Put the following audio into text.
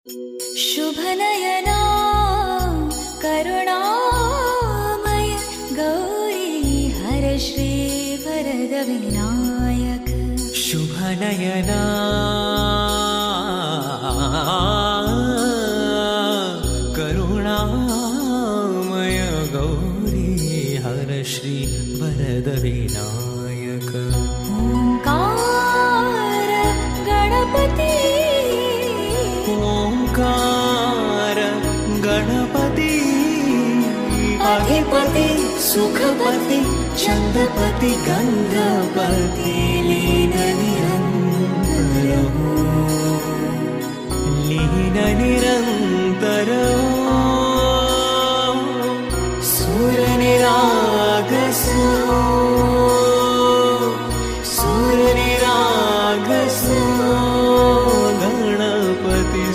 शुभनयना करुणामय गौरी हर श्री वरद विनायक। शुभनयना करुणामय गौरी हर श्री वरद विनायक। ओंकार गणपति ओंकार गणपति अधिपति सुखपति चंद्रपति गंधपति लीन निरंतर सूर्यनिरागसो सूर्यनिरागसो गणपति